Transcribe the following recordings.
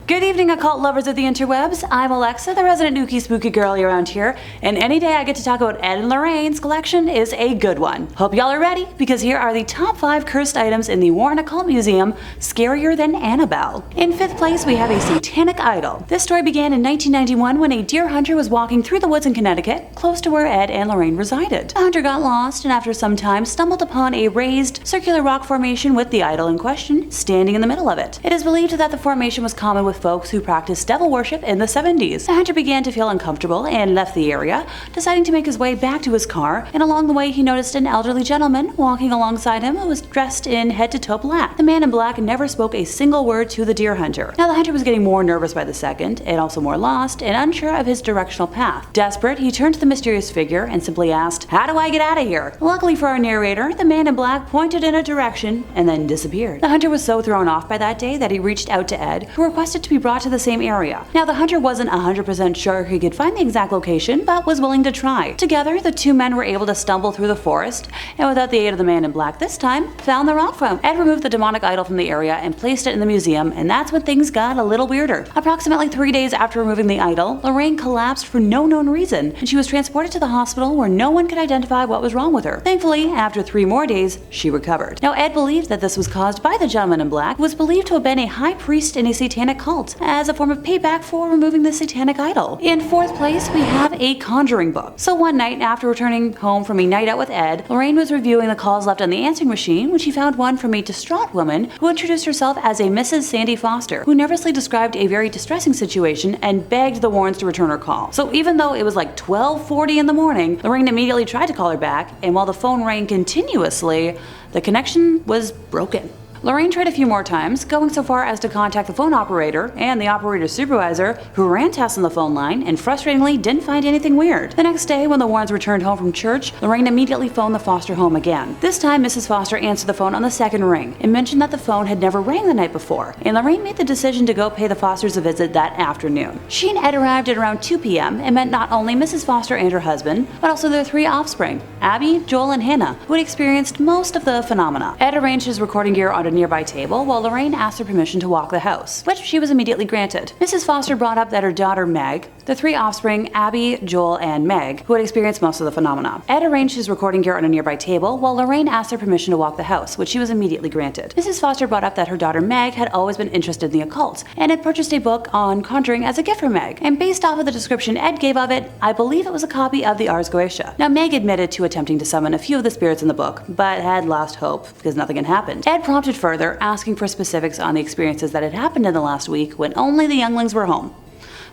Good evening, occult lovers of the interwebs. I'm Alexa, the resident nookie spooky girlie around here, and any day I get to talk about Ed and Lorraine's collection is a good one. Hope y'all are ready, because here are the top 5 cursed items in the Warren Occult Museum, scarier than Annabelle. In 5th place, we have a Satanic Idol. This story began in 1991 when a deer hunter was walking through the woods in Connecticut, close to where Ed and Lorraine resided. The hunter got lost and after some time stumbled upon a raised, circular rock formation with the idol in question standing in the middle of it. It is believed that the formation was common with folks who practiced devil worship in the 70s. The hunter began to feel uncomfortable and left the area, deciding to make his way back to his car, and along the way he noticed an elderly gentleman walking alongside him who was dressed in head-to-toe black. The man in black never spoke a single word to the deer hunter. Now the hunter was getting more nervous by the second, and also more lost and unsure of his directional path. Desperate, he turned to the mysterious figure and simply asked, "How do I get out of here?" Luckily for our narrator, the man in black pointed in a direction and then disappeared. The hunter was so thrown off by that day that he reached out to Ed, who requested to be brought to the same area. Now the hunter wasn't 100% sure he could find the exact location, but was willing to try. Together, the two men were able to stumble through the forest, and without the aid of the man in black this time, found the rock fountain. Ed removed the demonic idol from the area and placed it in the museum, and that's when things got a little weirder. Approximately 3 days after removing the idol, Lorraine collapsed for no known reason, and she was transported to the hospital where no one could identify what was wrong with her. Thankfully, after 3 more days, she recovered. Now Ed believed that this was caused by the gentleman in black, who was believed to have been a high priest in a satanic cult, as a form of payback for removing the satanic idol. In 4th place, we have a Conjuring Book. So one night, after returning home from a night out with Ed, Lorraine was reviewing the calls left on the answering machine when she found one from a distraught woman who introduced herself as a Mrs. Sandy Foster, who nervously described a very distressing situation and begged the Warrens to return her call. So even though it was like 12:40 in the morning, Lorraine immediately tried to call her back, and while the phone rang continuously, the connection was broken. Lorraine tried a few more times, going so far as to contact the phone operator and the operator's supervisor, who ran tests on the phone line and frustratingly didn't find anything weird. The next day, when the Warrens returned home from church, Lorraine immediately phoned the Foster home again. This time, Mrs. Foster answered the phone on the second ring and mentioned that the phone had never rang the night before, and Lorraine made the decision to go pay the Fosters a visit that afternoon. She and Ed arrived at around 2 p.m. and met not only Mrs. Foster and her husband, but also their 3 offspring, Abby, Joel, and Hannah, who had experienced most of the phenomena. Ed arranged his recording gear on a nearby table while Lorraine asked her permission to walk the house, which she was immediately granted. Mrs. Foster brought up that her daughter Meg, the 3 offspring Abby, Joel, and Meg, who had experienced most of the phenomena. Ed arranged his recording gear on a nearby table while Lorraine asked her permission to walk the house, which she was immediately granted. Mrs. Foster brought up that her daughter Meg had always been interested in the occult and had purchased a book on conjuring as a gift for Meg, and based off of the description Ed gave of it, I believe it was a copy of the Ars Goetia. Now Meg admitted to attempting to summon a few of the spirits in the book, but had lost hope because nothing had happened. Ed prompted further, asking for specifics on the experiences that had happened in the last week when only the younglings were home.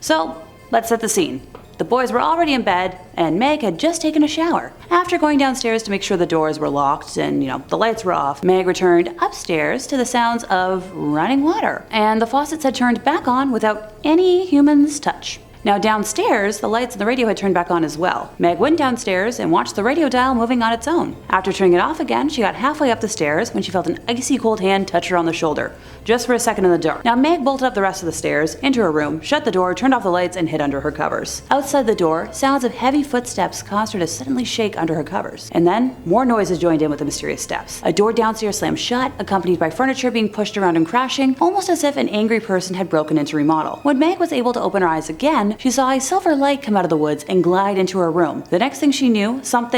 So, let's set the scene. The boys were already in bed, and Meg had just taken a shower. After going downstairs to make sure the doors were locked and, the lights were off, Meg returned upstairs to the sounds of running water, and the faucets had turned back on without any human's touch. Now downstairs, the lights and the radio had turned back on as well. Meg went downstairs and watched the radio dial moving on its own. After turning it off again, she got halfway up the stairs when she felt an icy cold hand touch her on the shoulder, just for a second in the dark. Now Meg bolted up the rest of the stairs, into her room, shut the door, turned off the lights, and hid under her covers. Outside the door, sounds of heavy footsteps caused her to suddenly shake under her covers. And then, more noises joined in with the mysterious steps. A door downstairs slammed shut, accompanied by furniture being pushed around and crashing, almost as if an angry person had broken into remodel. When Meg was able to open her eyes again, she saw a silver light come out of the woods and glide into her room. The next thing she knew, some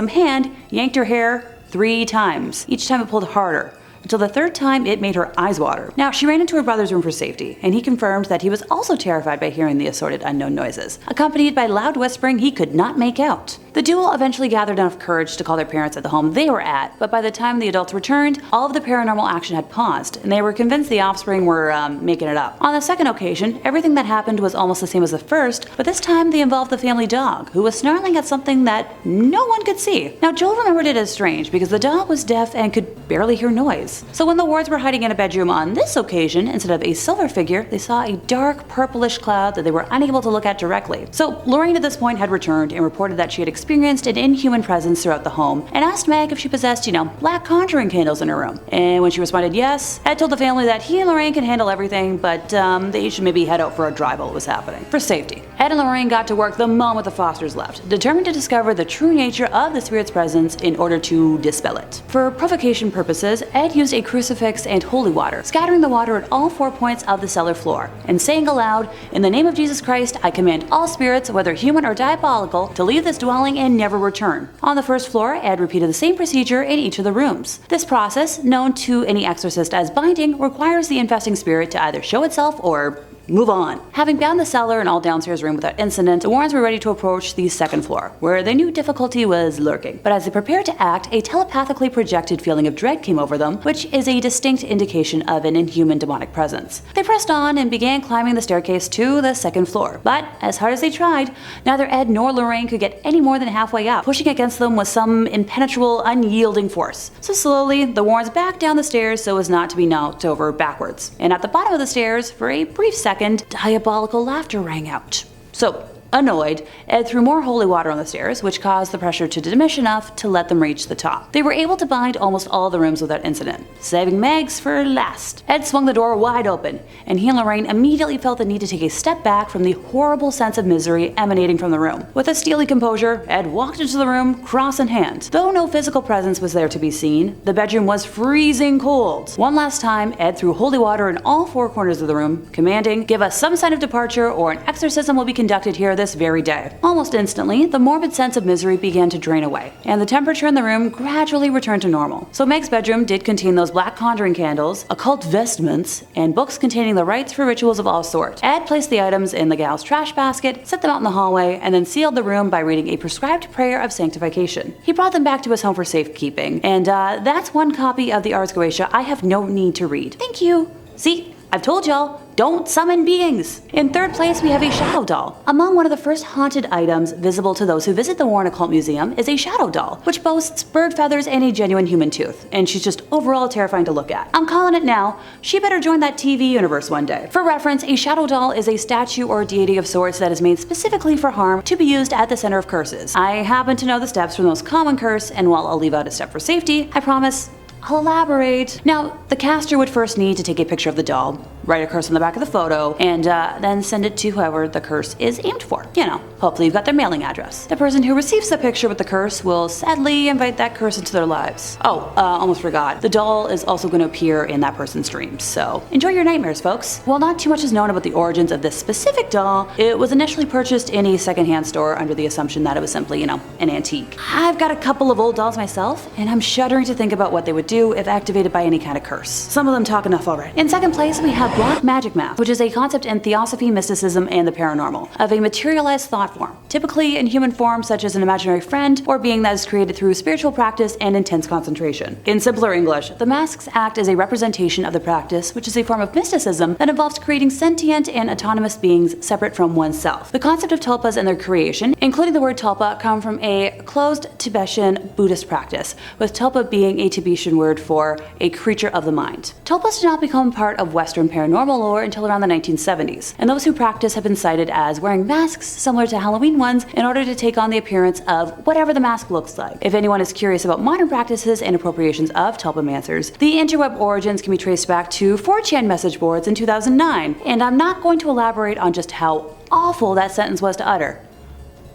hand yanked her hair 3 times. Each time it pulled harder, until the 3rd time it made her eyes water. Now, she ran into her brother's room for safety, and he confirmed that he was also terrified by hearing the assorted unknown noises, accompanied by loud whispering he could not make out. The duo eventually gathered enough courage to call their parents at the home they were at, but by the time the adults returned, all of the paranormal action had paused, and they were convinced the offspring were making it up. On the second occasion, everything that happened was almost the same as the first, but this time they involved the family dog, who was snarling at something that no one could see. Now, Joel remembered it as strange because the dog was deaf and could barely hear noise. So when the Wards were hiding in a bedroom on this occasion, instead of a silver figure, they saw a dark purplish cloud that they were unable to look at directly. So Lorraine at this point had returned and reported that she had experienced an inhuman presence throughout the home, and asked Meg if she possessed, black conjuring candles in her room. And when she responded yes, Ed told the family that he and Lorraine can handle everything, but they should maybe head out for a drive while it was happening, for safety. Ed and Lorraine got to work the moment the Fosters left, determined to discover the true nature of the spirit's presence in order to dispel it. For provocation purposes, Ed used used a crucifix and holy water, scattering the water at all 4 points of the cellar floor, and saying aloud, "In the name of Jesus Christ, I command all spirits, whether human or diabolical, to leave this dwelling and never return." On the first floor, Ed repeated the same procedure in each of the rooms. This process, known to any exorcist as binding, requires the infesting spirit to either show itself or move on. Having bound the cellar and all downstairs room without incident, the Warrens were ready to approach the second floor, where they knew difficulty was lurking. But as they prepared to act, a telepathically projected feeling of dread came over them, which is a distinct indication of an inhuman demonic presence. They pressed on and began climbing the staircase to the second floor. But as hard as they tried, neither Ed nor Lorraine could get any more than halfway up. Pushing against them was some impenetrable, unyielding force. So slowly, the Warrens backed down the stairs so as not to be knocked over backwards. And at the bottom of the stairs, for a brief second, diabolical laughter rang out. So, annoyed, Ed threw more holy water on the stairs, which caused the pressure to diminish enough to let them reach the top. They were able to bind almost all the rooms without incident, saving Meg's for last. Ed swung the door wide open, and he and Lorraine immediately felt the need to take a step back from the horrible sense of misery emanating from the room. With a steely composure, Ed walked into the room, cross in hand. Though no physical presence was there to be seen, the bedroom was freezing cold. One last time, Ed threw holy water in all 4 corners of the room, commanding, "Give us some sign of departure or an exorcism will be conducted here this very day." Almost instantly, the morbid sense of misery began to drain away, and the temperature in the room gradually returned to normal. So Meg's bedroom did contain those black conjuring candles, occult vestments, and books containing the rites for rituals of all sorts. Ed placed the items in the gal's trash basket, set them out in the hallway, and then sealed the room by reading a prescribed prayer of sanctification. He brought them back to his home for safekeeping, and that's one copy of the Ars Goetia I have no need to read. Thank you. See? I've told y'all, don't summon beings! In third place, we have a shadow doll. Among one of the first haunted items visible to those who visit the Warren Occult Museum is a shadow doll, which boasts bird feathers and a genuine human tooth, and she's just overall terrifying to look at. I'm calling it now, she better join that TV universe one day. For reference, a shadow doll is a statue or deity of sorts that is made specifically for harm to be used at the center of curses. I happen to know the steps for the most common curse, and while I'll leave out a step for safety, I promise I'll elaborate. Now, the caster would first need to take a picture of the doll, write a curse on the back of the photo, and then send it to whoever the curse is aimed for. You know, hopefully you've got their mailing address. The person who receives the picture with the curse will sadly invite that curse into their lives. Oh, almost forgot. The doll is also going to appear in that person's dreams, so enjoy your nightmares, folks. While not too much is known about the origins of this specific doll, it was initially purchased in a secondhand store under the assumption that it was simply, an antique. I've got a couple of old dolls myself, and I'm shuddering to think about what they would do if activated by any kind of curse. Some of them talk enough already. In second place, we have Black Magic Math, which is a concept in theosophy, mysticism, and the paranormal, of a materialized thought form, typically in human form such as an imaginary friend or being that is created through spiritual practice and intense concentration. In simpler English, the masks act as a representation of the practice, which is a form of mysticism that involves creating sentient and autonomous beings separate from oneself. The concept of tulpas and their creation, including the word tulpa, come from a closed Tibetan Buddhist practice, with tulpa being a Tibetan word for a creature of the mind. Tulpas did not become part of Western paranormal lore until around the 1970s, and those who practice have been cited as wearing masks similar to Halloween ones in order to take on the appearance of whatever the mask looks like. If anyone is curious about modern practices and appropriations of tulpamancers, the interweb origins can be traced back to 4chan message boards in 2009, and I'm not going to elaborate on just how awful that sentence was to utter.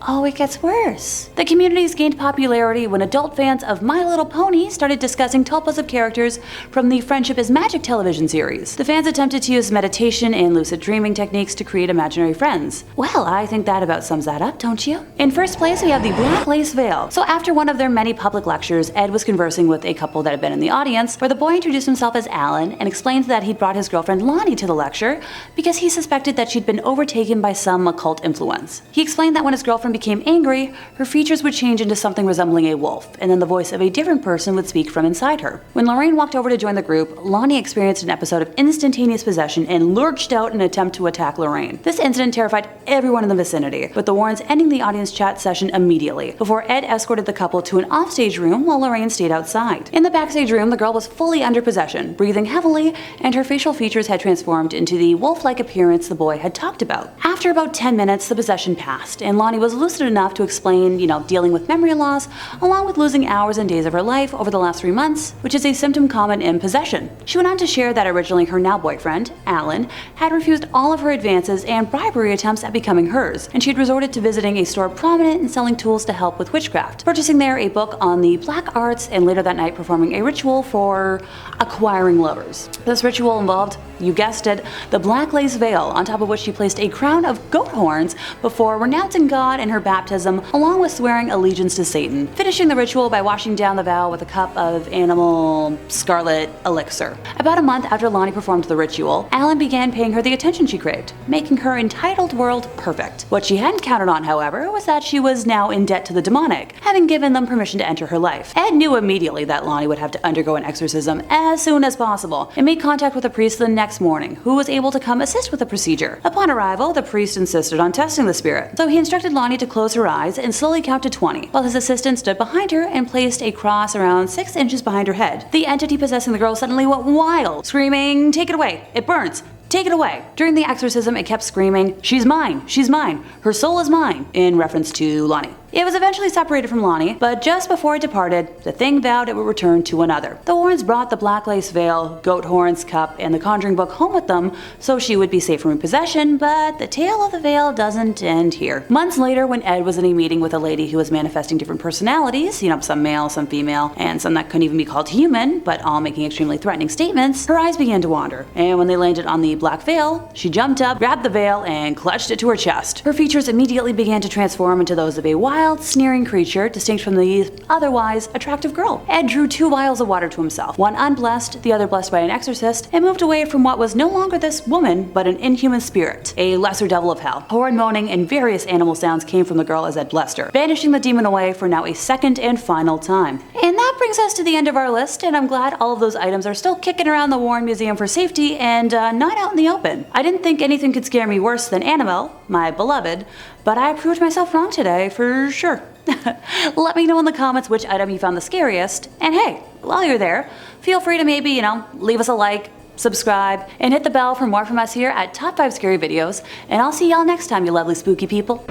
Oh, it gets worse. The communities gained popularity when adult fans of My Little Pony started discussing tulpas of characters from the Friendship is Magic television series. The fans attempted to use meditation and lucid dreaming techniques to create imaginary friends. Well, I think that about sums that up, don't you? In first place, we have the Black Lace Veil. So after one of their many public lectures, Ed was conversing with a couple that had been in the audience, where the boy introduced himself as Alan and explained that he'd brought his girlfriend Lonnie to the lecture because he suspected that she'd been overtaken by some occult influence. He explained that when his girlfriend became angry, her features would change into something resembling a wolf, and then the voice of a different person would speak from inside her. When Lorraine walked over to join the group, Lonnie experienced an episode of instantaneous possession and lurched out in an attempt to attack Lorraine. This incident terrified everyone in the vicinity, with the Warrens ending the audience chat session immediately, before Ed escorted the couple to an offstage room while Lorraine stayed outside. In the backstage room, the girl was fully under possession, breathing heavily, and her facial features had transformed into the wolf-like appearance the boy had talked about. After about 10 minutes, the possession passed, and Lonnie was lucid enough to explain, dealing with memory loss, along with losing hours and days of her life over the last 3 months, which is a symptom common in possession. She went on to share that originally her now boyfriend, Alan, had refused all of her advances and bribery attempts at becoming hers, and she had resorted to visiting a store prominent in selling tools to help with witchcraft, purchasing there a book on the black arts, and later that night performing a ritual for acquiring lovers. This ritual involved, you guessed it, the black lace veil, on top of which she placed a crown of goat horns before renouncing God in her baptism, along with swearing allegiance to Satan, finishing the ritual by washing down the vow with a cup of animal scarlet elixir. About a month after Lonnie performed the ritual, Alan began paying her the attention she craved, making her entitled world perfect. What she hadn't counted on, however, was that she was now in debt to the demonic, having given them permission to enter her life. Ed knew immediately that Lonnie would have to undergo an exorcism as soon as possible, and made contact with a priest the next morning, who was able to come assist with the procedure. Upon arrival, the priest insisted on testing the spirit, so he instructed Lonnie to close her eyes and slowly count to 20, while his assistant stood behind her and placed a cross around 6 inches behind her head. The entity possessing the girl suddenly went wild, screaming, "Take it away! It burns! Take it away!" During the exorcism, it kept screaming, "She's mine! She's mine! Her soul is mine!" in reference to Lonnie. It was eventually separated from Lonnie, but just before it departed, the thing vowed it would return to another. The Warrens brought the black lace veil, goat horns, cup, and the Conjuring Book home with them so she would be safe from repossession, but the tale of the veil doesn't end here. Months later, when Ed was in a meeting with a lady who was manifesting different personalities, some male, some female, and some that couldn't even be called human, but all making extremely threatening statements, her eyes began to wander, and when they landed on the black veil, she jumped up, grabbed the veil, and clutched it to her chest. Her features immediately began to transform into those of a wild, sneering creature, distinct from the otherwise attractive girl. Ed drew 2 vials of water to himself, one unblessed, the other blessed by an exorcist, and moved away from what was no longer this woman, but an inhuman spirit, a lesser devil of hell. Horrid moaning and various animal sounds came from the girl as Ed blessed her, banishing the demon away for now a second and final time. And that brings us to the end of our list, and I'm glad all of those items are still kicking around the Warren Museum for safety and not out in the open. I didn't think anything could scare me worse than Annabelle, my beloved, but I proved myself wrong today for sure. Let me know in the comments which item you found the scariest, and hey, while you're there, feel free to maybe, leave us a like, subscribe, and hit the bell for more from us here at Top 5 Scary Videos, and I'll see y'all next time, you lovely spooky people.